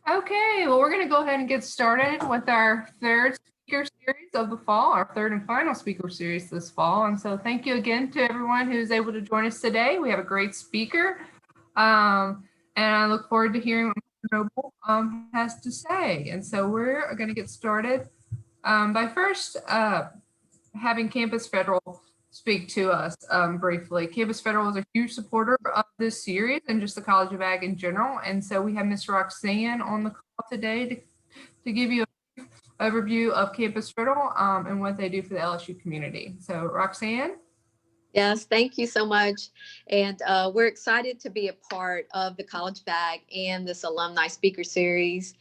Okay, well, we're going to go ahead and get started with our third speaker series of the fall, our third and final speaker series this fall. And so thank you again to everyone who's able to join us today. We have a great speaker, and I look forward to hearing what Mr. Noble has to say. And so we're going to get started by first having Campus Federal speak to us briefly. Campus Federal is a huge supporter of this series and just the College of Ag in general. And so we have Ms. Roxanne on the call today to give you an overview of Campus Federal and what they do for the LSU community. So Roxanne? Yes, thank you so much. And we're excited to be a part of the College of Ag and this Alumni Speaker Series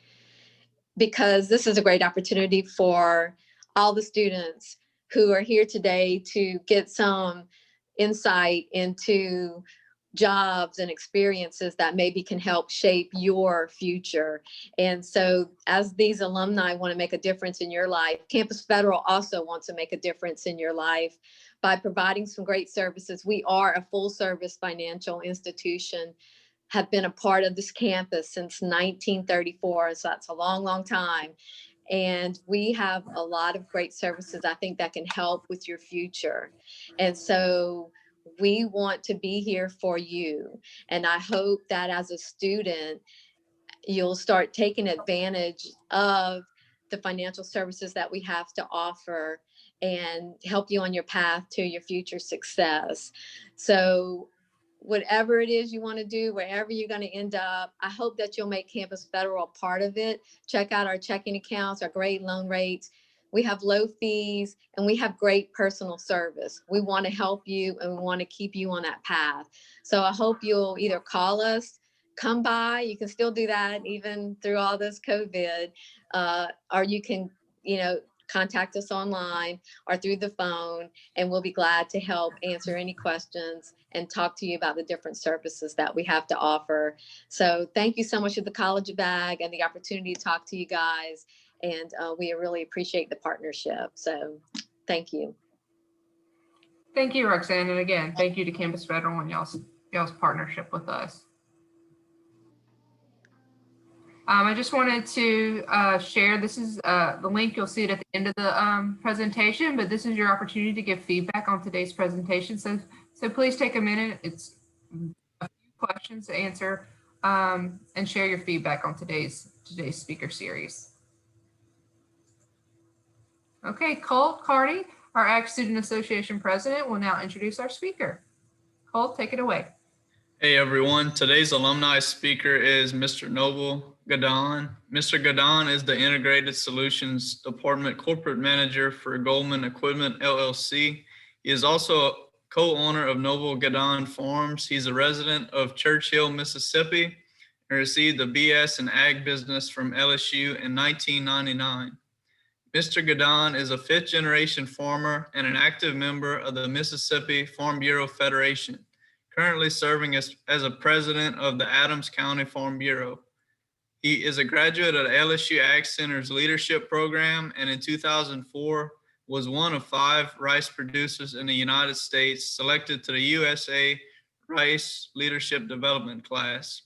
because this is a great opportunity for all the students who are here today to get some insight into jobs and experiences that maybe can help shape your future. And so as these alumni want to make a difference in your life, Campus Federal also wants to make a difference in your life by providing some great services. We are a full service financial institution, have been a part of this campus since 1934. So that's a long, long time. And we have a lot of great services, I think, that can help with your future. And so we want to be here for you. And I hope that as a student, you'll start taking advantage of the financial services that we have to offer and help you on your path to your future success. So whatever it is you want to do, wherever you're going to end up, I hope that you'll make Campus Federal a part of it. Check out our checking accounts, our great loan rates. We have low fees and we have great personal service. We want to help you and we want to keep you on that path. So I hope you'll either call us, come by. You can still do that even through all this COVID, or you can, contact us online or through the phone, and we'll be glad to help answer any questions and talk to you about the different services that we have to offer. So thank you so much to the College of Ag and the opportunity to talk to you guys. And we really appreciate the partnership. So thank you. Thank you, Roxanne. And again, thank you to Campus Federal and y'all's partnership with us. I just wanted to share, this is the link, you'll see it at the end of the presentation, but this is your opportunity to give feedback on today's presentation. So please take a minute. It's a few questions to answer and share your feedback on today's speaker series. Okay, Colt Carney, our Ag Student Association president, will now introduce our speaker. Colt, take it away. Hey everyone, today's alumni speaker is Mr. Noble Guedon. Mr. Guedon is the Integrated Solutions Department Corporate Manager for Goldman Equipment LLC. He is also a co-owner of Noble Guedon Farms. He's a resident of Churchill, Mississippi, and received a BS in Ag Business from LSU in 1999. Mr. Guedon is a fifth-generation farmer and an active member of the Mississippi Farm Bureau Federation, currently serving as a president of the Adams County Farm Bureau. He is a graduate of LSU Ag Center's leadership program, and in 2004 was one of 5 rice producers in the United States selected to the USA Rice Leadership Development class.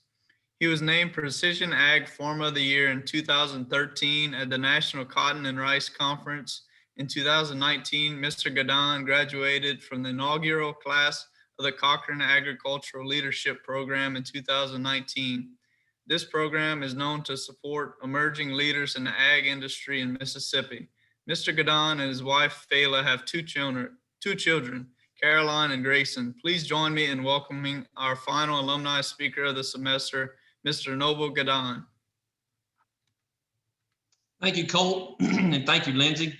He was named Precision Ag Farmer of the Year in 2013 at the National Cotton and Rice Conference. In 2019, Mr. Guedon graduated from the inaugural class of the Cochran Agricultural Leadership Program in 2019. This program is known to support emerging leaders in the ag industry in Mississippi. Mr. Guedon and his wife, Fela, have two children, Caroline and Grayson. Please join me in welcoming our final alumni speaker of the semester, Mr. Noble Guedon. Thank you, Colt, and thank you, Lindsay.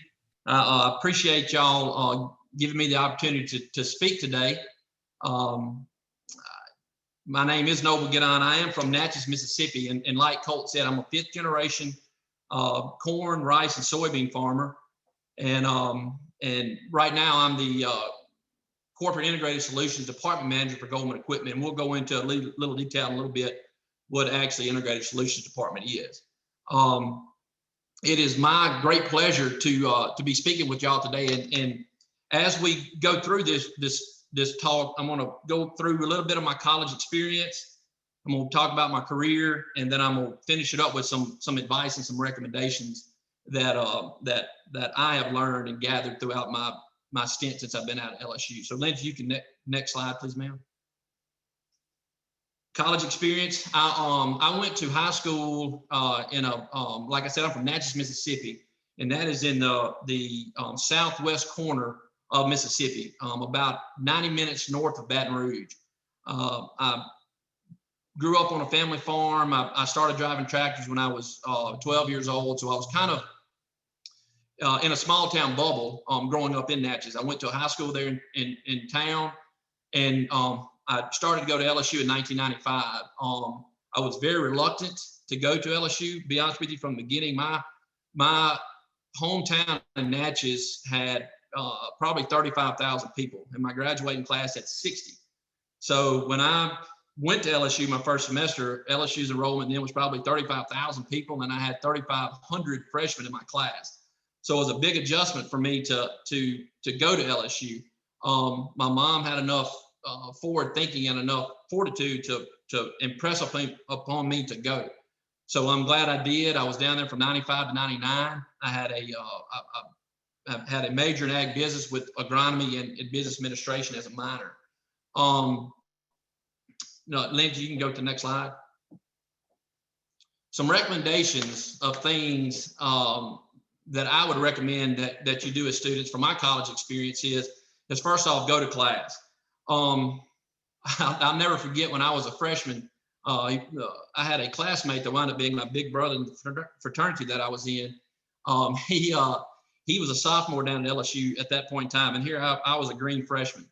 I appreciate y'all giving me the opportunity to speak today. My name is Noble Guedon. I am from Natchez, Mississippi, and like Colt said, I'm a 5th generation corn, rice, and soybean farmer. And right now I'm the Corporate Integrated Solutions Department Manager for Goldman Equipment. And we'll go into a little detail in a little bit what actually Integrated Solutions Department is. It is my great pleasure to be speaking with y'all today. And as we go through this talk, I'm going to go through a little bit of my college experience, I'm going to talk about my career, and then I'm going to finish it up with some advice and some recommendations that I have learned and gathered throughout my stint since I've been out at LSU. So Lindsay, you can next slide, please, ma'am. College experience. I went to high school in a like I said, I'm from Natchez, Mississippi, and that is in the southwest corner of Mississippi, about 90 minutes north of Baton Rouge. I grew up on a family farm. I started driving tractors when I was 12 years old, so I was kind of in a small town bubble growing up in Natchez. I went to a high school there in town, and I started to go to LSU in 1995. I was very reluctant to go to LSU. To be honest with you, from the beginning, my hometown in Natchez had probably 35,000 people, and my graduating class had 60. So when I went to LSU my first semester, LSU's enrollment then was probably 35,000 people, and I had 3,500 freshmen in my class. So it was a big adjustment for me to go to LSU. My mom had enough forward thinking and enough fortitude to impress upon me to go. So I'm glad I did. I was down there from 95 to 99. I had a major in ag business with agronomy and business administration as a minor. No, Lindsay, you can go to the next slide. Some recommendations of things that I would recommend that you do as students from my college experience is first off, go to class. I'll never forget when I was a freshman, I had a classmate that wound up being my big brother in the fraternity that I was in. He was a sophomore down at LSU at that point in time, and here I was a green freshman.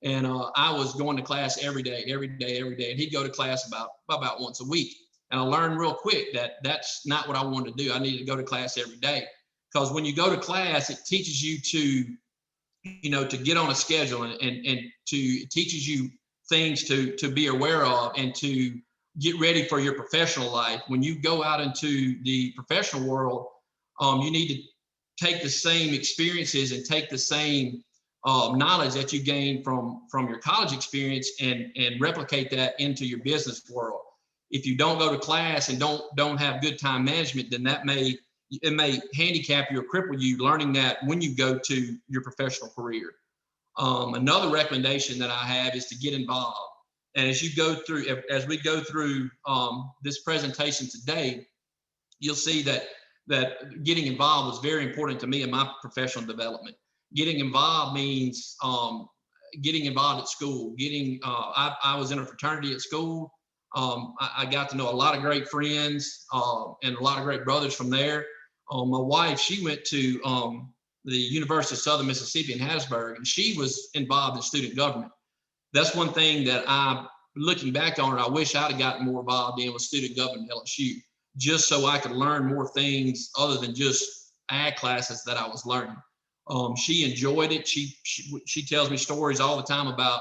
And I was going to class every day, and he'd go to class about once a week. And I learned real quick that that's not what I wanted to do. I needed to go to class every day, because when you go to class, it teaches you to get on a schedule, and it teaches you things to be aware of and to get ready for your professional life. When you go out into the professional world, you need to take the same experiences and take the same knowledge that you gain from your college experience and replicate that into your business world. If you don't go to class and don't have good time management, then it may handicap you or cripple you learning that when you go to your professional career. Another recommendation that I have is to get involved. And as we go through this presentation today, you'll see that getting involved was very important to me in my professional development. Getting involved means getting involved at school. I was in a fraternity at school. I got to know a lot of great friends and a lot of great brothers from there. My wife, she went to the University of Southern Mississippi in Hattiesburg, and she was involved in student government. That's one thing that looking back on it, I wish I'd have gotten more involved in with student government at LSU, just so I could learn more things other than just ag classes that I was learning. She enjoyed it. She tells me stories all the time about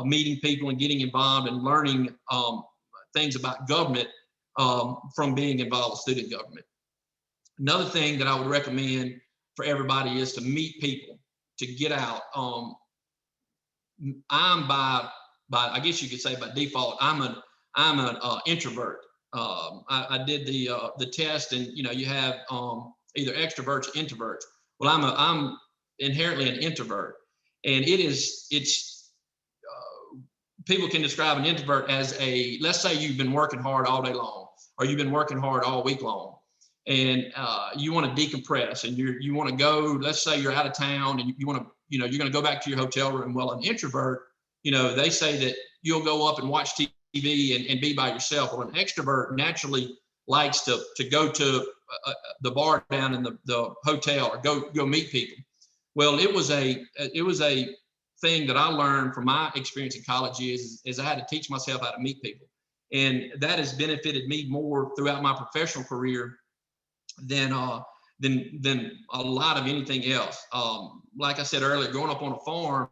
meeting people and getting involved and learning things about government from being involved with student government. Another thing that I would recommend for everybody is to meet people, to get out. I'm by I guess you could say by default, I'm an introvert. I did the test, and you have either extroverts or introverts. Well, I'm inherently an introvert, and people can describe an introvert as let's say you've been working hard all day long, or you've been working hard all week long, and you want to decompress, and you want to go, let's say you're out of town, and you want to, you're going to go back to your hotel room. Well, an introvert, they say that you'll go up and watch TV and be by yourself. Well, an extrovert naturally likes to go to the bar down in the hotel, or go meet people. Well, it was a thing that I learned from my experience in college is I had to teach myself how to meet people, and that has benefited me more throughout my professional career than a lot of anything else. Like I said earlier, growing up on a farm,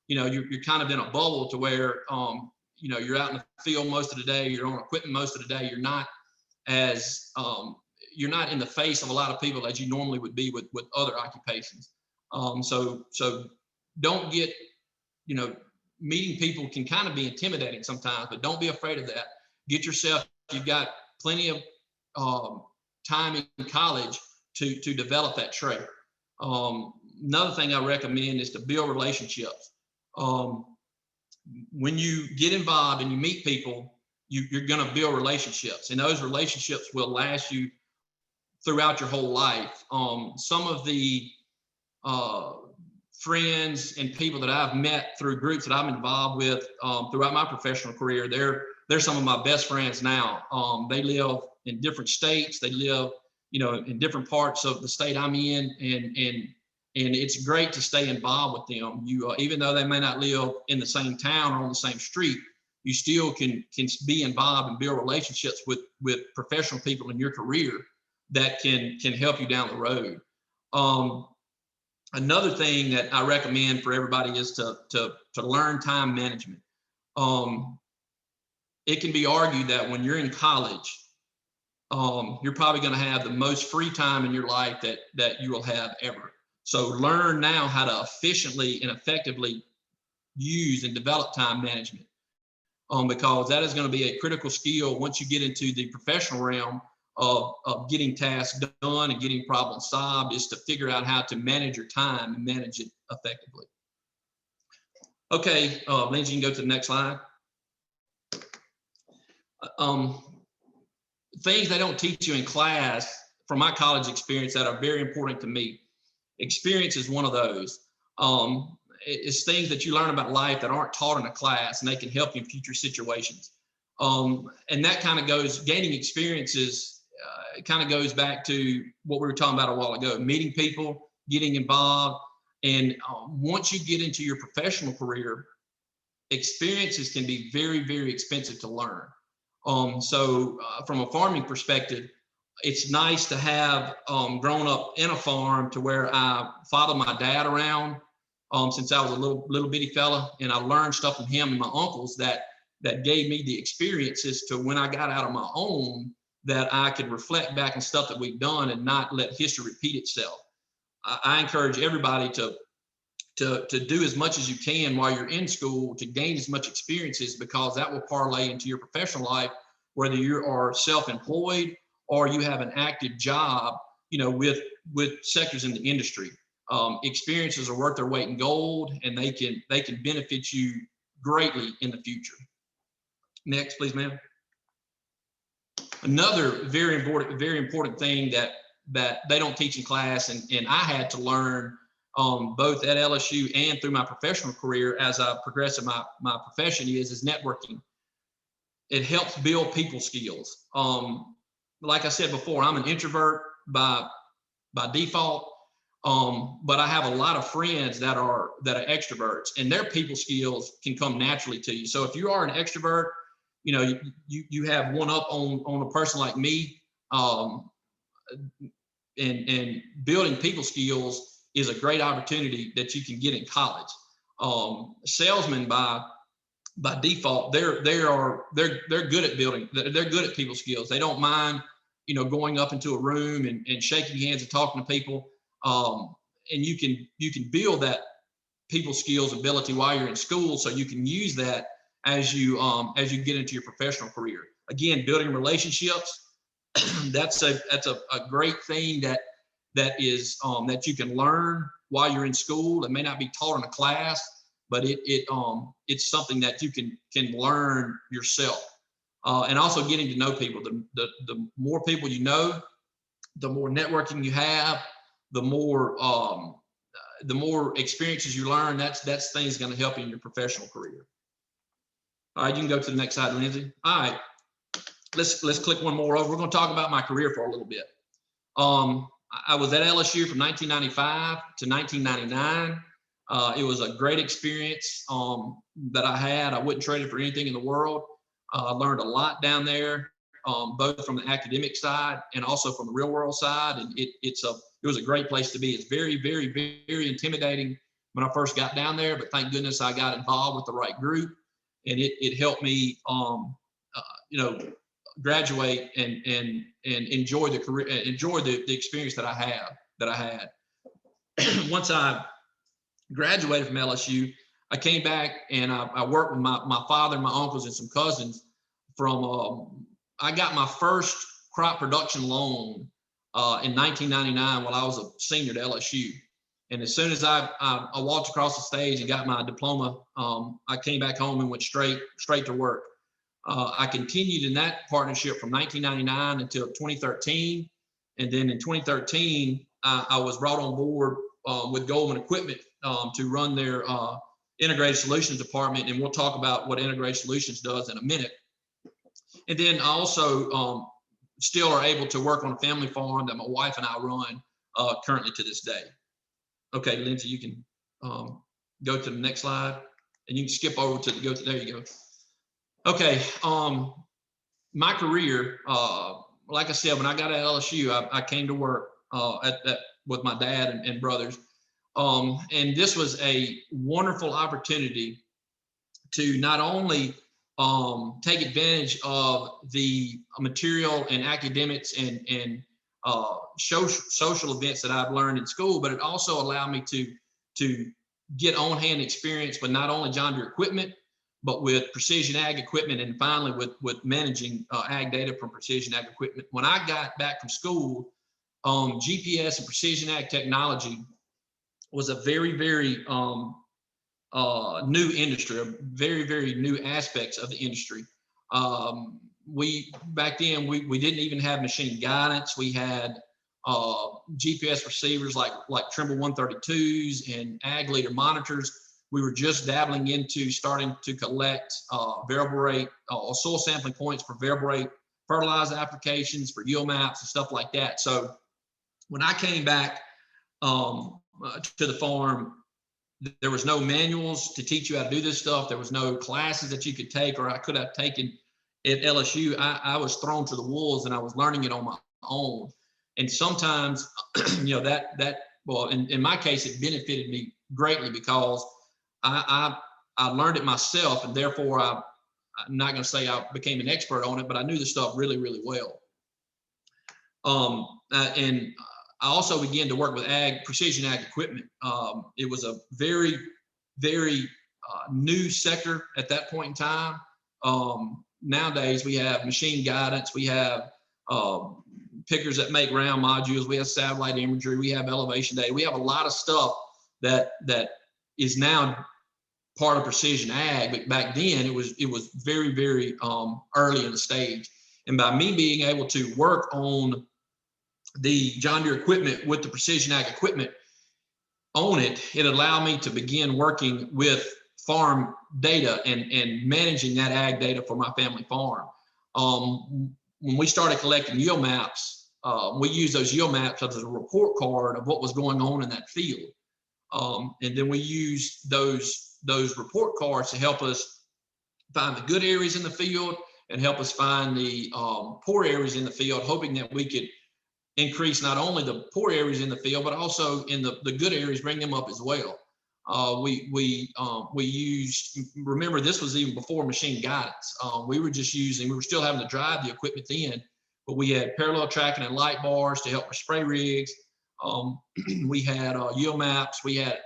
you're kind of in a bubble to where you're out in the field most of the day, you're on equipment most of the day, you're not in the face of a lot of people as you normally would be with other occupations. So don't get, meeting people can kind of be intimidating sometimes, but don't be afraid of that. get yourself, you've got plenty of time in college to develop that trait. Another thing I recommend is to build relationships. When you get involved and you meet people, you're going to build relationships, and those relationships will last you throughout your whole life. Some of the friends and people that I've met through groups that I'm involved with throughout my professional career, they're some of my best friends now. They live in different states. They live, in different parts of the state I'm in, and it's great to stay involved with them. Even though they may not live in the same town or on the same street, you still can be involved and build relationships with professional people in your career that can help you down the road. Another thing that I recommend for everybody is to learn time management. It can be argued that when you're in college, you're probably going to have the most free time in your life that you will have ever. So learn now how to efficiently and effectively use and develop time management, because that is going to be a critical skill once you get into the professional realm of getting tasks done and getting problems solved, is to figure out how to manage your time and manage it effectively. Okay, Lindsay, you can go to the next slide. Things they don't teach you in class from my college experience that are very important to me. Experience is one of those. It's things that you learn about life that aren't taught in a class, and they can help you in future situations. And that kind of goes, gaining experiences, it kind of goes back to what we were talking about a while ago, meeting people, getting involved. And once you get into your professional career, experiences can be very, very expensive to learn. So from a farming perspective, it's nice to have grown up in a farm to where I followed my dad around since I was a little bitty fella, and I learned stuff from him and my uncles that gave me the experiences to when I got out on my own, that I could reflect back on stuff that we've done and not let history repeat itself. I encourage everybody to do as much as you can while you're in school to gain as much experiences, because that will parlay into your professional life, whether you are self-employed or you have an active job, with sectors in the industry. Experiences are worth their weight in gold, and they can benefit you greatly in the future. Next, please, ma'am. Another very important thing that they don't teach in class, and I had to learn both at LSU and through my professional career as I progressed in my profession is networking. It helps build people skills. Like I said before, I'm an introvert by default, but I have a lot of friends that are extroverts, and their people skills can come naturally to you. So if you are an extrovert, you have one up on a person like me, and building people skills is a great opportunity that you can get in college. Salesmen by default, they're good at building. They're good at people skills. They don't mind, going up into a room and shaking hands and talking to people. And you can build that people skills ability while you're in school, so you can use that as you get into your professional career. Again, building relationships, that's a great thing that you can learn while you're in school. It may not be taught in a class, but it's something that you can learn yourself. And also getting to know people. The more people you know, the more networking you have, the more experiences you learn. That's things going to help you in your professional career. All right, you can go to the next slide, Lindsay. All right, let's click one more over. We're going to talk about my career for a little bit. I was at LSU from 1995 to 1999. It was a great experience that I had. I wouldn't trade it for anything in the world. I learned a lot down there, both from the academic side and also from the real world side. And it was a great place to be. It's very, very, very intimidating when I first got down there, but thank goodness I got involved with the right group, and it helped me, graduate and enjoy the career, enjoy the experience that I had. Once I graduated from LSU, I came back and I worked with my father and my uncles and some cousins I got my first crop production loan in 1999 while I was a senior at LSU. And as soon as I walked across the stage and got my diploma, I came back home and went straight to work. I continued in that partnership from 1999 until 2013. And then in 2013, I was brought on board with Goldman Equipment to run their integrated solutions department. And we'll talk about what integrated solutions does in a minute. And then I also still are able to work on a family farm that my wife and I run currently to this day. Okay, Lindsay, you can go to the next slide, and you can skip over to there you go. Okay, my career, like I said, when I got at LSU, I came to work with my dad and brothers. And this was a wonderful opportunity to not only take advantage of the material and academics and social events that I've learned in school, but it also allowed me to get on-hand experience with not only John Deere equipment, but with precision ag equipment, and finally with managing ag data from precision ag equipment. When I got back from school, GPS and precision ag technology was a very, very new industry, very new aspects of the industry. Back then we didn't even have machine guidance. We had GPS receivers like Trimble 132s and ag leader monitors. We were just dabbling into starting to collect variable rate soil sampling points for variable rate fertilizer applications, for yield maps and stuff like that. So when I came back to the farm, there was no manuals to teach you how to do this stuff. There was no classes that you could take, or I could have taken at LSU. I was thrown to the wolves, and I was learning it on my own. And sometimes, well, in my case, it benefited me greatly because I learned it myself, and therefore I'm not going to say I became an expert on it, but I knew the stuff really, really well. And I also began to work with precision ag equipment. It was a very, very new sector at that point in time. Nowadays, we have machine guidance, we have pickers that make ground modules, we have satellite imagery, we have elevation data, we have a lot of stuff that is now part of precision ag. But back then, it was very, very early in the stage. And by me being able to work on the John Deere equipment with the precision ag equipment on it, it allowed me to begin working with farm data and managing that ag data for my family farm. When we started collecting yield maps, we used those yield maps as a report card of what was going on in that field. And then we used those report cards to help us find the good areas in the field and help us find the poor areas in the field, hoping that we could increase not only the poor areas in the field, but also in the good areas, bring them up as well. We used, remember, this was even before machine guidance. We were still having to drive the equipment in, but we had parallel tracking and light bars to help our spray rigs. We had yield maps, we had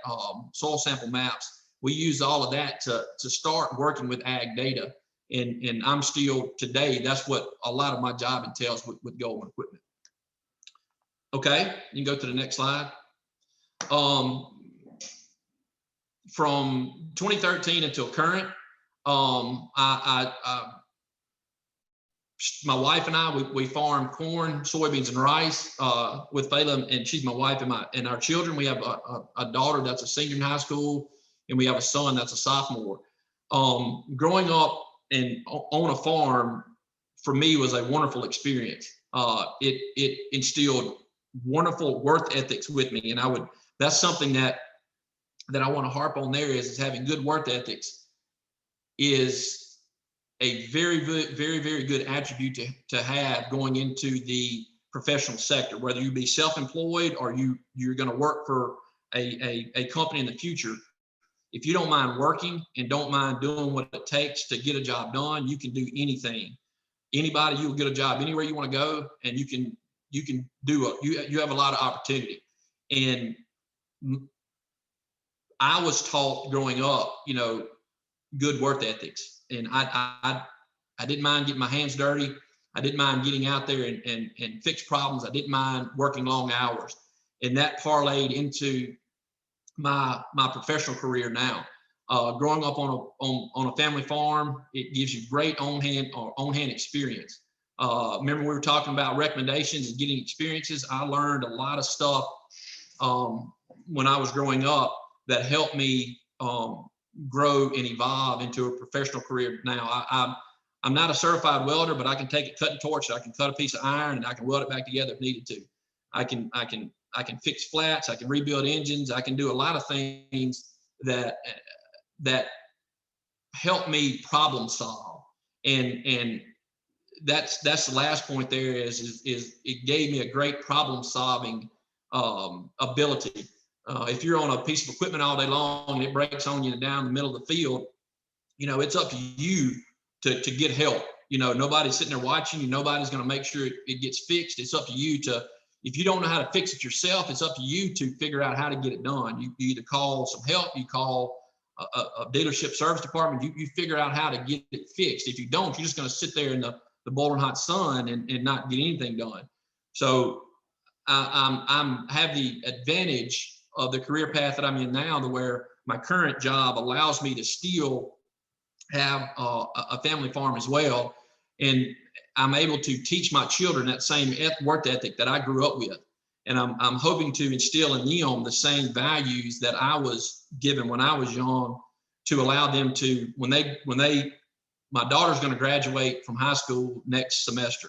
soil sample maps. We used all of that to start working with ag data. And I'm still today, that's what a lot of my job entails with Goldman equipment. Okay, you can go to the next slide. From 2013 until current, my wife and I, we farm corn, soybeans, and rice with Phelan, and she's my wife, and our children. We have a daughter that's a senior in high school, and we have a son that's a sophomore. Growing up on a farm for me was a wonderful experience. It instilled wonderful work ethics with me, and that's something that I want to harp on there is having good work ethics is a very, very, very good attribute to have going into the professional sector, whether you be self-employed or you're going to work for a company in the future. If you don't mind working and don't mind doing what it takes to get a job done, you can do anything. Anybody, you'll get a job anywhere you want to go, and you can do you have a lot of opportunity. And I was taught growing up, good work ethics, and I I didn't mind getting my hands dirty. I didn't mind getting out there and fix problems. I didn't mind working long hours. And that parlayed into my professional career now. Growing up on a family farm, it gives you great on hand experience. Remember we were talking about recommendations and getting experiences. I learned a lot of stuff when I was growing up that helped me grow and evolve into a professional career. Now I'm not a certified welder, but I can take a cutting torch. I can cut a piece of iron and I can weld it back together if needed to. I can fix flats. I can rebuild engines. I can do a lot of things that help me problem solve. And that's the last point there is it gave me a great problem solving ability. If you're on a piece of equipment all day long and it breaks on you down the middle of the field, it's up to you to get help. Nobody's sitting there watching you. Nobody's going to make sure it gets fixed. It's up to you if you don't know how to fix it yourself, it's up to you to figure out how to get it done. You either call some help, you call a dealership service department, you figure out how to get it fixed. If you don't, you're just going to sit there in the boiling hot sun and not get anything done. So I have the advantage of the career path that I'm in now, to where my current job allows me to still have a family farm as well. And I'm able to teach my children that same work ethic that I grew up with. And I'm hoping to instill in them the same values that I was given when I was young, to allow them to, my daughter's going to graduate from high school next semester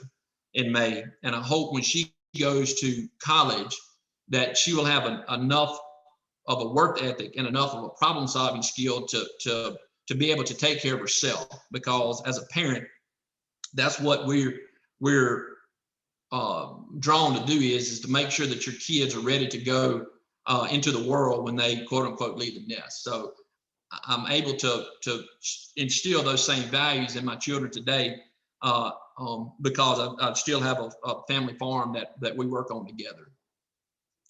in May. And I hope when she goes to college that she will have enough of a work ethic and enough of a problem solving skill to be able to take care of herself. Because as a parent, that's what we're drawn to do is to make sure that your kids are ready to go into the world when they quote unquote leave the nest. So I'm able to instill those same values in my children today because I still have a family farm that we work on together.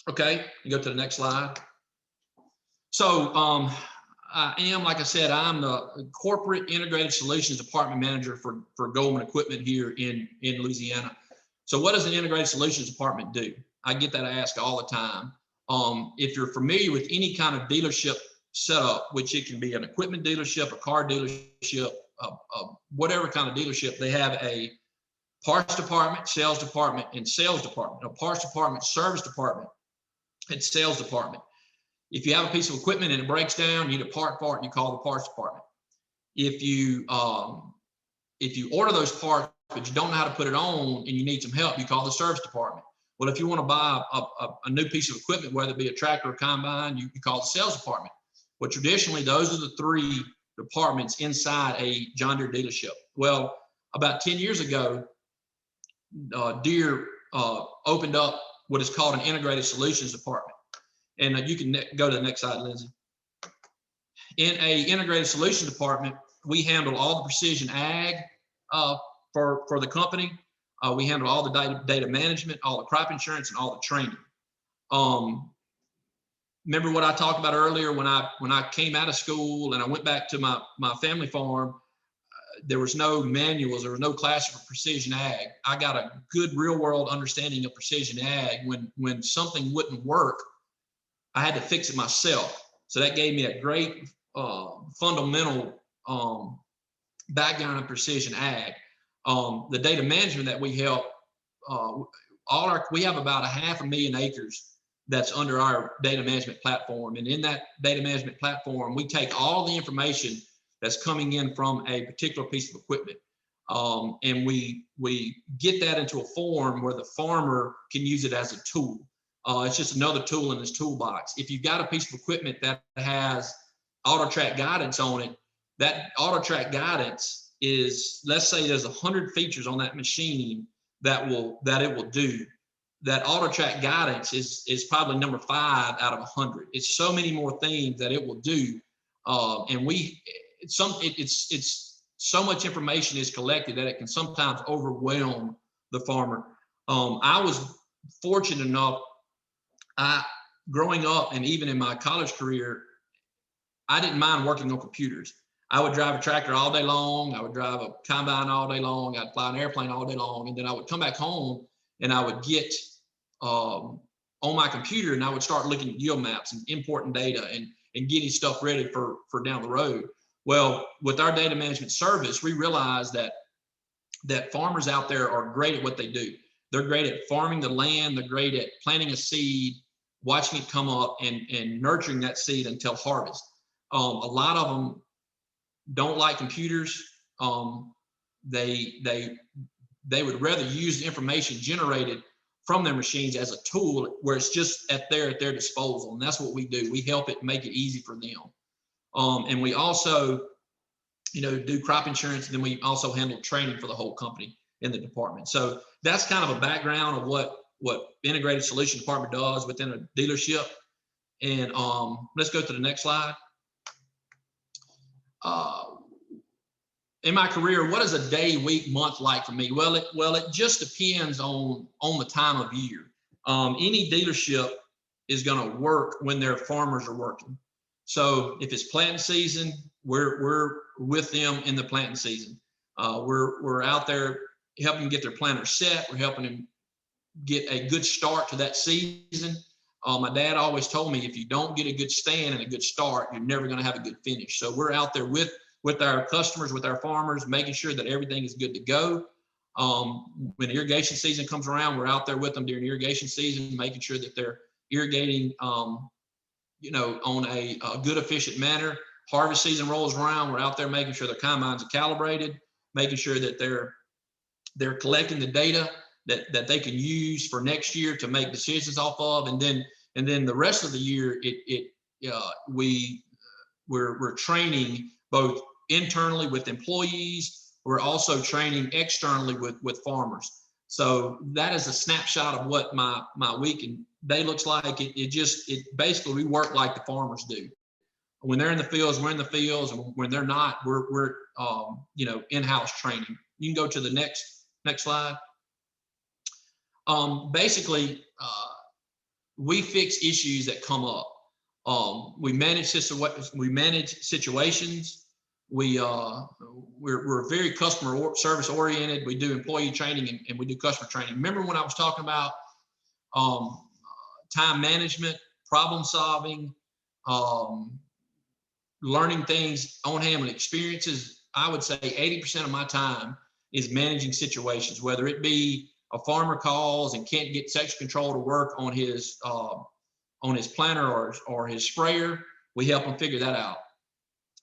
Okay, you go to the next slide. So I am, like I said, I'm the corporate integrated solutions department manager for Goldman Equipment here in Louisiana. So what does an integrated solutions department do? I get that asked all the time. If you're familiar with any kind of dealership setup, which it can be an equipment dealership, a car dealership, whatever kind of dealership, they have a parts department, sales department, and sales department. A parts department, service department, and sales department. If you have a piece of equipment and it breaks down, you need a part for it, you call the parts department. If you order those parts, but you don't know how to put it on and you need some help, you call the service department. Well, if you want to buy a new piece of equipment, whether it be a tractor or combine, you call the sales department. But traditionally, those are the three departments inside a John Deere dealership. Well, about 10 years ago, Deere opened up what is called an integrated solutions department. And you can go to the next slide, Lindsay. In a integrated solutions department, we handle all the precision ag for the company. We handle all the data management, all the crop insurance, and all the training. Remember what I talked about earlier when I came out of school and I went back to my family farm, there was no manuals, there was no class for precision ag. I got a good real world understanding of precision ag. When something wouldn't work, I had to fix it myself. So that gave me a great fundamental background in precision ag. The data management that we help, we have about 500,000 acres that's under our data management platform. And in that data management platform, we take all the information that's coming in from a particular piece of equipment. And we get that into a form where the farmer can use it as a tool. It's just another tool in his toolbox. If you've got a piece of equipment that has auto track guidance on it, that auto track guidance is, let's say there's 100 features on that machine that it will do. That auto track guidance is probably number 5 out of 100. It's so many more things that it will do. And it's so much information is collected that it can sometimes overwhelm the farmer. I was fortunate enough, growing up and even in my college career, I didn't mind working on computers. I would drive a tractor all day long. I would drive a combine all day long. I'd fly an airplane all day long. And then I would come back home and I would get on my computer and I would start looking at yield maps and importing data and getting stuff ready for down the road. Well, with our data management service, we realized that farmers out there are great at what they do. They're great at farming the land. They're great at planting a seed, watching it come up and nurturing that seed until harvest. A lot of them don't like computers. They would rather use the information generated from their machines as a tool where it's just at their disposal. And that's what we do. We help it make it easy for them. And we also, do crop insurance. And then we also handle training for the whole company in the department. So that's kind of a background of what Integrated Solution Department does within a dealership. And let's go to the next slide. In my career, what is a day, week, month like for me? Well, it just depends on the time of year. Any dealership is going to work when their farmers are working. So if it's planting season, we're with them in the planting season. We're out there helping them get their planters set. We're helping them get a good start to that season. My dad always told me, if you don't get a good stand and a good start, you're never going to have a good finish. So we're out there with our customers, with our farmers, making sure that everything is good to go. When irrigation season comes around, we're out there with them during irrigation season, making sure that they're irrigating, on a good, efficient manner. Harvest season rolls around, we're out there making sure their combines are calibrated, making sure that they're collecting the data that they can use for next year to make decisions off of, and then the rest of the year, we're training both internally with employees. We're also training externally with farmers. So that is a snapshot of what my week and day looks like. It basically, we work like the farmers do. When they're in the fields, we're in the fields, and when they're not, we're in-house training. You can go to the next slide. Basically, we fix issues that come up. We manage situations. We're very customer service oriented. We do employee training and we do customer training. Remember when I was talking about time management, problem solving, learning things on hand and experiences? I would say 80% of my time is managing situations, whether it be a farmer calls and can't get section control to work on his planter or his sprayer. We help them figure that out.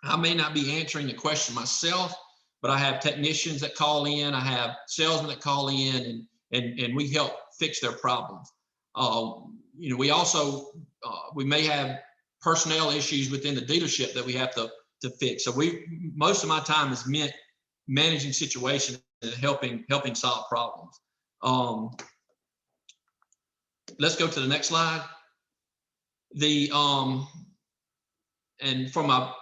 I may not be answering the question myself, but I have technicians that call in. I have salesmen that call in, and we help fix their problems. We also we may have personnel issues within the dealership that we have to fix. So most of my time is meant managing situations and helping solve problems. Let's go to the next slide. And for my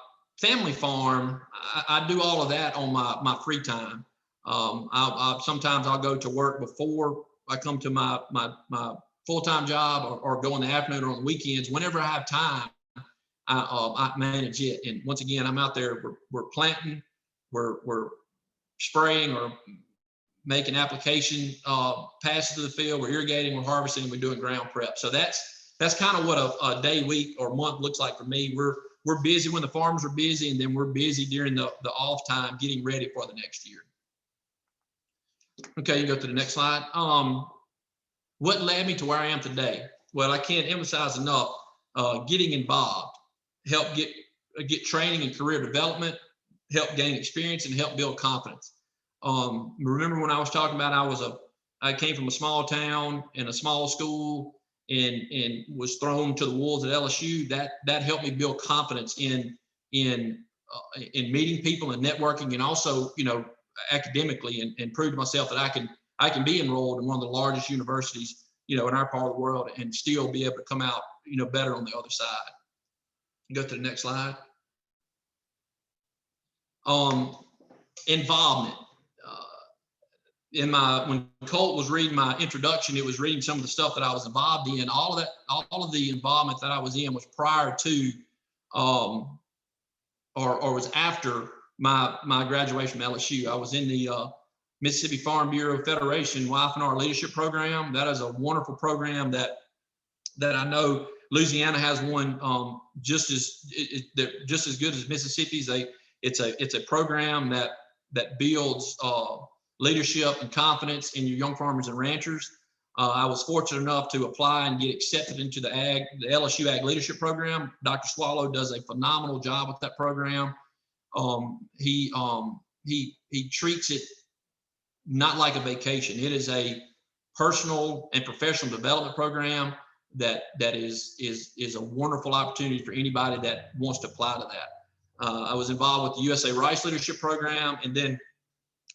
family farm, I do all of that on my free time. Sometimes I'll go to work before I come to my full-time job, or go in the afternoon or on the weekends. Whenever I have time, I manage it. And once again, I'm out there, we're planting, we're spraying or making application passes to the field, we're irrigating, we're harvesting, we're doing ground prep. So that's kind of what a day, week, or month looks like for me. We're busy when the farmers are busy, and then we're busy during the off time getting ready for the next year. Okay, you go to the next slide. What led me to where I am today? Well, I can't emphasize enough getting involved, help get training and career development, help gain experience, and help build confidence. Remember when I was talking about I came from a small town in a small school and was thrown to the wolves at LSU. That helped me build confidence in meeting people and networking, and also academically, and prove to myself that I can be enrolled in one of the largest universities in our part of the world and still be able to come out better on the other side. Go to the next slide. Involvement. When Colt was reading my introduction, it was reading some of the stuff that I was involved in. All of the involvement that I was in was prior to, or was after my graduation from LSU. I was in the Mississippi Farm Bureau Federation YFNR Leadership Program. That is a wonderful program that I know Louisiana has one just as good as Mississippi's. It's a program that builds leadership and confidence in your young farmers and ranchers. I was fortunate enough to apply and get accepted into the LSU Ag Leadership Program. Dr. Swallow does a phenomenal job with that program. He treats it not like a vacation. It is a personal and professional development program that is a wonderful opportunity for anybody that wants to apply to that. I was involved with the USA Rice Leadership Program, and then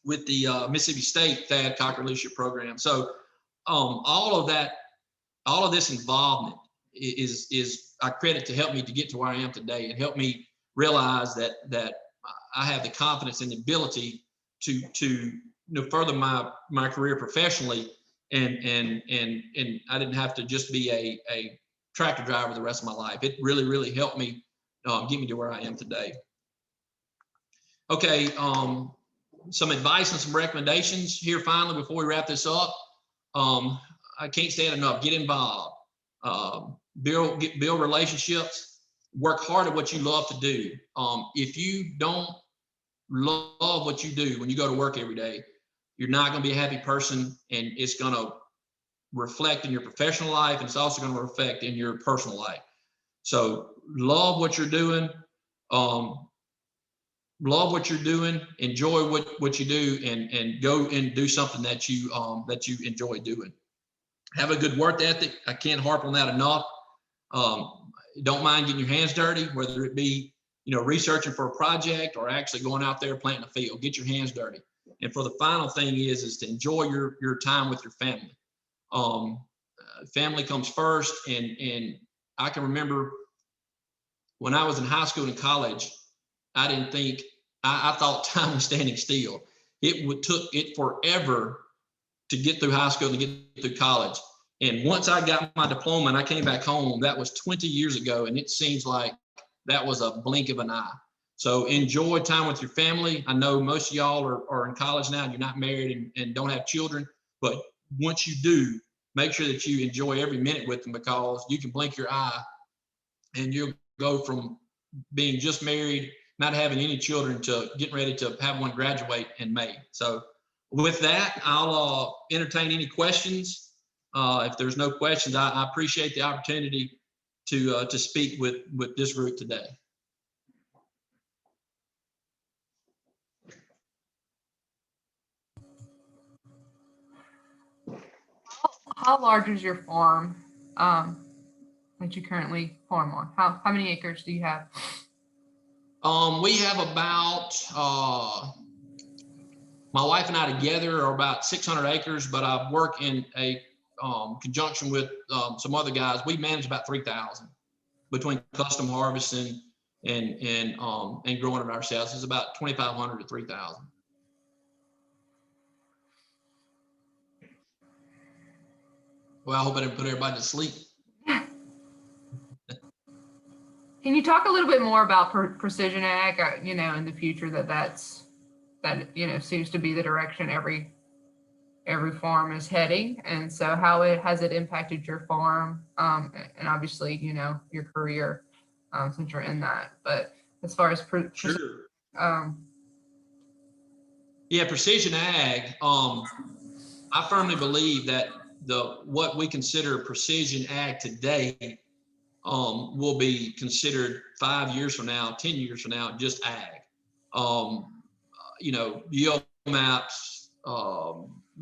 with the Mississippi State Thad Cocker Leadership Program. So all of this involvement is I credit to help me to get to where I am today, and help me realize that I have the confidence and the ability to further my career professionally, and I didn't have to just be a tractor driver the rest of my life. It really helped me get me to where I am today. Okay, some advice and some recommendations here finally before we wrap this up. I can't say it enough. Get involved, build relationships, work hard at what you love to do. If you don't love what you do when you go to work every day, you're not going to be a happy person, and it's going to reflect in your professional life, and it's also going to reflect in your personal life. So love what you're doing. Enjoy what you do, and go and do something that you enjoy doing. Have a good work ethic. I can't harp on that enough. Don't mind getting your hands dirty, whether it be researching for a project or actually going out there planting a field. Get your hands dirty. And for the final thing is to enjoy your time with your family. Family comes first, and I can remember when I was in high school and college, I thought time was standing still. Took it forever to get through high school and to get through college. And once I got my diploma and I came back home, that was 20 years ago. And it seems like that was a blink of an eye. So enjoy time with your family. I know most of y'all are in college now, and you're not married and don't have children, but once you do, make sure that you enjoy every minute with them, because you can blink your eye and you'll go from being just married, not having any children, to getting ready to have one graduate in May. So with that, I'll entertain any questions. If there's no questions, I appreciate the opportunity to speak with this group today. How large is your farm that you currently farm on? How many acres do you have? We have about, my wife and I together are about 600 acres, but I work in a conjunction with some other guys. We manage about 3,000 between custom harvesting and growing it ourselves. It's about 2,500 to 3,000. Well, I hope I didn't put everybody to sleep. Can you talk a little bit more about precision ag? In the future that seems to be the direction every farm is heading, and so how has it impacted your farm, and obviously your career since you're in that. But as far as Sure. Yeah, precision ag. I firmly believe that what we consider precision ag today will be considered 5 years from now, 10 years from now, just ag. Yield maps,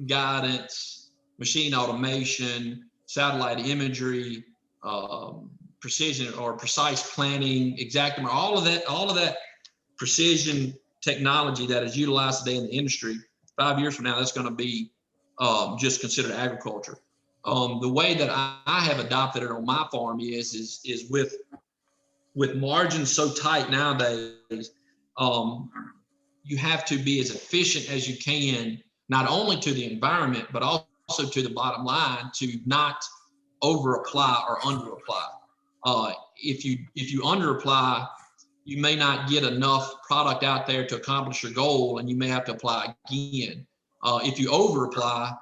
guidance, machine automation, satellite imagery, precision or precise planning, exactum, all of that precision technology that is utilized today in the industry. 5 years from now, that's going to be just considered agriculture. The way that I have adopted it on my farm is with margins so tight nowadays, you have to be as efficient as you can, not only to the environment, but also to the bottom line, to not over apply or under apply. If you under apply, you may not get enough product out there to accomplish your goal, and you may have to apply again. If you over apply,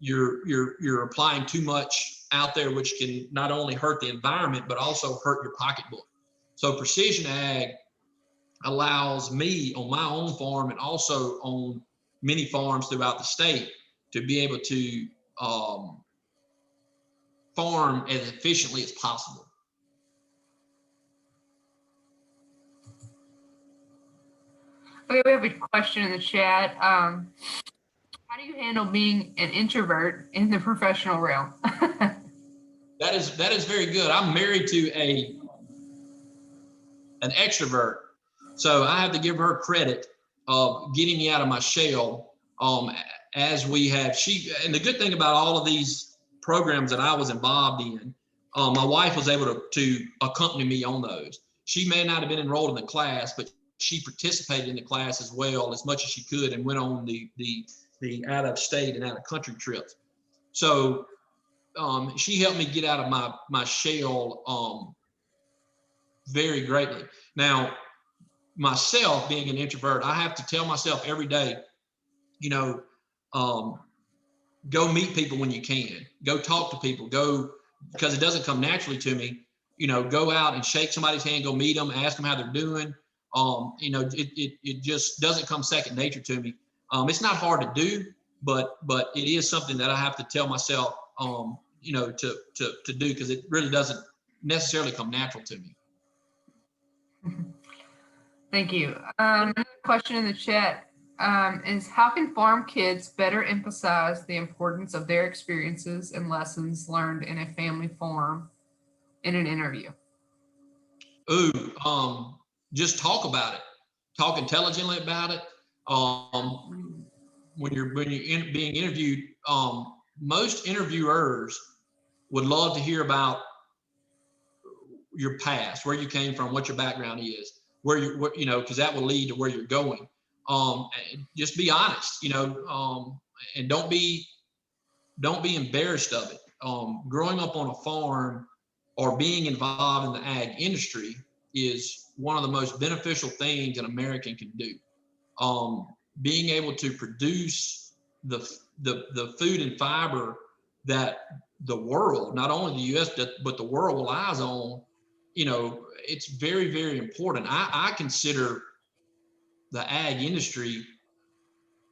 you're applying too much out there, which can not only hurt the environment but also hurt your pocketbook. So precision ag allows me on my own farm and also on many farms throughout the state to be able to farm as efficiently as possible. Okay, we have a question in the chat. How do you handle being an introvert in the professional realm? That is very good. I'm married to an extrovert, so I have to give her credit of getting me out of my shell. As we have, and the good thing about all of these programs that I was involved in, my wife was able to accompany me on those. She may not have been enrolled in the class, but she participated in the class as well as much as she could, and went on the out of state and out of country trips. So she helped me get out of my shell very greatly. Now, myself being an introvert, I have to tell myself every day, you know, go meet people when you can, go talk to people, go, because it doesn't come naturally to me, you know, go out and shake somebody's hand, go meet them, ask them how they're doing. You know, it just doesn't come second nature to me. It's not hard to do, but it is something that I have to tell myself, you know, to do, because it really doesn't necessarily come natural to me. Thank you. Another question in the chat is, how can farm kids better emphasize the importance of their experiences and lessons learned in a family farm in an interview? Ooh, just talk about it. Talk intelligently about it. When you're being interviewed, most interviewers would love to hear about your past, where you came from, what your background is, you know, because that will lead to where you're going. Just be honest, you know, and don't be embarrassed of it. Growing up on a farm or being involved in the ag industry is one of the most beneficial things an American can do. Being able to produce the food and fiber that the world, not only the U.S., but the world relies on, you know, it's very, very important. I consider the ag industry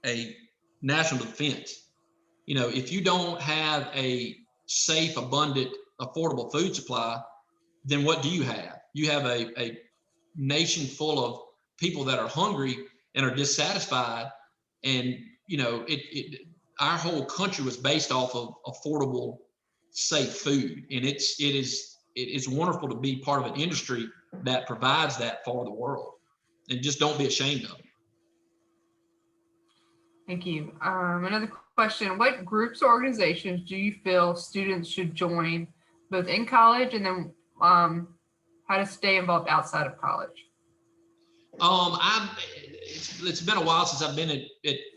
a national defense. You know, if you don't have a safe, abundant, affordable food supply, then what do you have? You have a nation full of people that are hungry and are dissatisfied. And, you know, our whole country was based off of affordable, safe food. And it is wonderful to be part of an industry that provides that for the world. And just don't be ashamed of it. Thank you. Another question, what groups or organizations do you feel students should join both in college, and then how to stay involved outside of college? It's been a while since I've been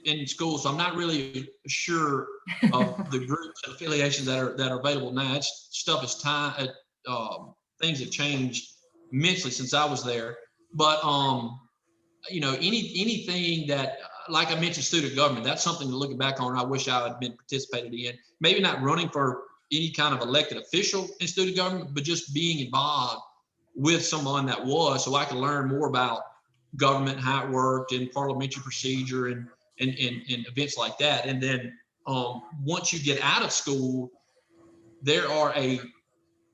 in school, so I'm not really sure of the groups and affiliations that are available now. It's stuff is time. Things have changed immensely since I was there. But you know, anything that, like I mentioned, student government, that's something to look back on. I wish I had been participated in. Maybe not running for any kind of elected official in student government, but just being involved with someone that was, so I could learn more about government, how it worked, and parliamentary procedure and events like that. And then once you get out of school, there are a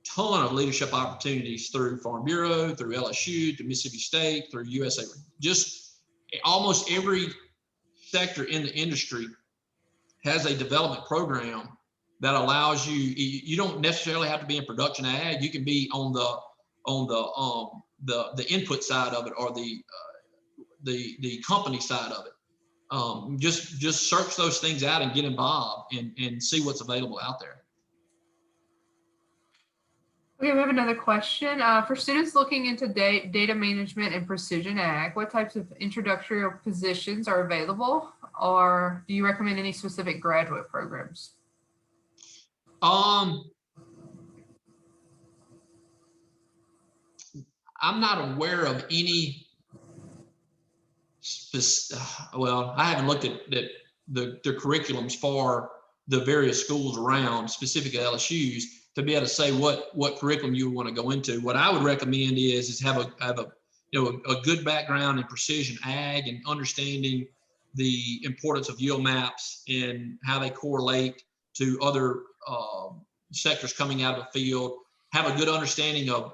ton of leadership opportunities through Farm Bureau, through LSU, through Mississippi State, through USA. Just almost every sector in the industry has a development program that allows you don't necessarily have to be in production ag. You can be on the input side of it, or the company side of it. Just search those things out and get involved and see what's available out there. Okay, we have another question. For students looking into data management and precision ag, what types of introductory positions are available, or do you recommend any specific graduate programs? I'm not aware of any, well, I haven't looked at the curriculums for the various schools around, specifically LSU's, to be able to say what curriculum you want to go into. What I would recommend is have a good background in precision ag and understanding the importance of yield maps and how they correlate to other sectors coming out of the field. Have a good understanding of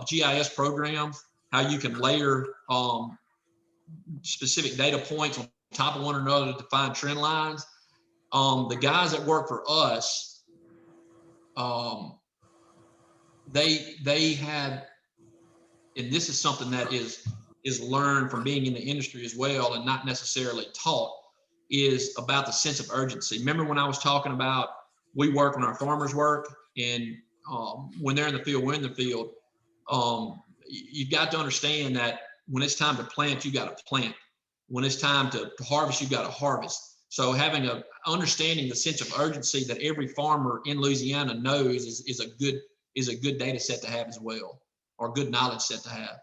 GIS programs, how you can layer specific data points on top of one another to find trend lines. The guys that work for us, they had, and this is something that is learned from being in the industry as well and not necessarily taught, is about the sense of urgency. Remember when I was talking about we work when our farmers work, and when they're in the field, we're in the field. You've got to understand that when it's time to plant, you got to plant. When it's time to harvest, you got to harvest. So having understanding the sense of urgency that every farmer in Louisiana knows is a good data set to have as well, or a good knowledge set to have.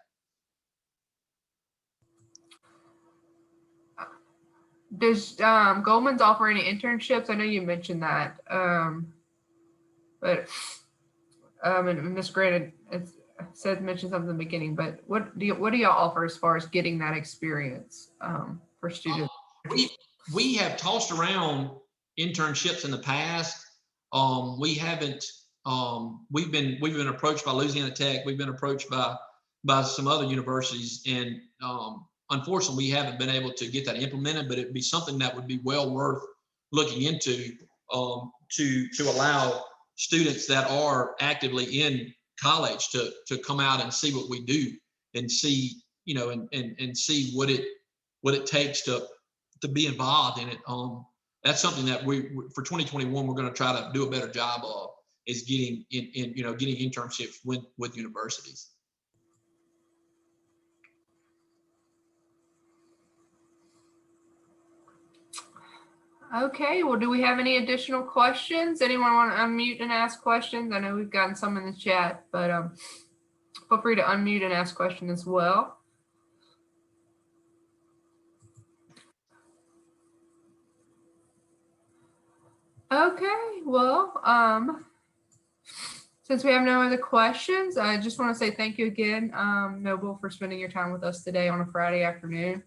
Does Goldman's offer any internships? I know you mentioned that, but and Ms. Grant mentioned something in the beginning. But what do y'all offer as far as getting that experience for students? We have tossed around internships in the past. We haven't. We've been approached by Louisiana Tech. We've been approached by some other universities, and unfortunately, we haven't been able to get that implemented. But it'd be something that would be well worth looking into to allow students that are actively in college to come out and see what we do and see, and see what it takes to be involved in it. That's something that we for 2021 we're going to try to do a better job of, is getting getting internships with universities. Okay, well, do we have any additional questions? Anyone want to unmute and ask questions? I know we've gotten some in the chat, but feel free to unmute and ask questions as well. Okay, well, since we have no other questions, I just want to say thank you again, Noble, for spending your time with us today on a Friday afternoon.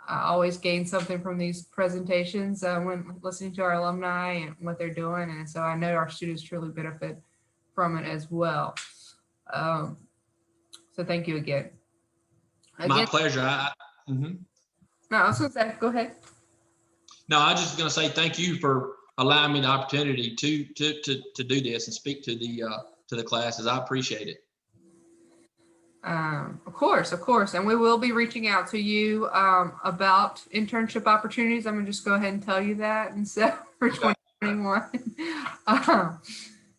I always gain something from these presentations when listening to our alumni and what they're doing. And so I know our students truly benefit from it as well. So thank you again. My pleasure. No, I was going to say, go ahead. No, I was just going to say thank you for allowing me the opportunity to do this and speak to the classes. I appreciate it. Of course. And we will be reaching out to you about internship opportunities. I'm going to just go ahead and tell you that. And so for 2021,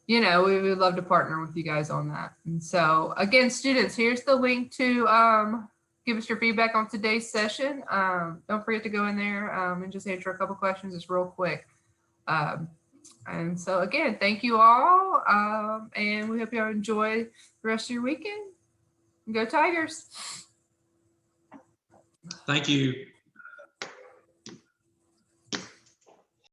we would love to partner with you guys on that. And so again, students, here's the link to give us your feedback on today's session. Don't forget to go in there and just answer a couple questions. It's real quick. And so again, thank you all. And we hope you enjoy the rest of your weekend. Go Tigers. Thank you.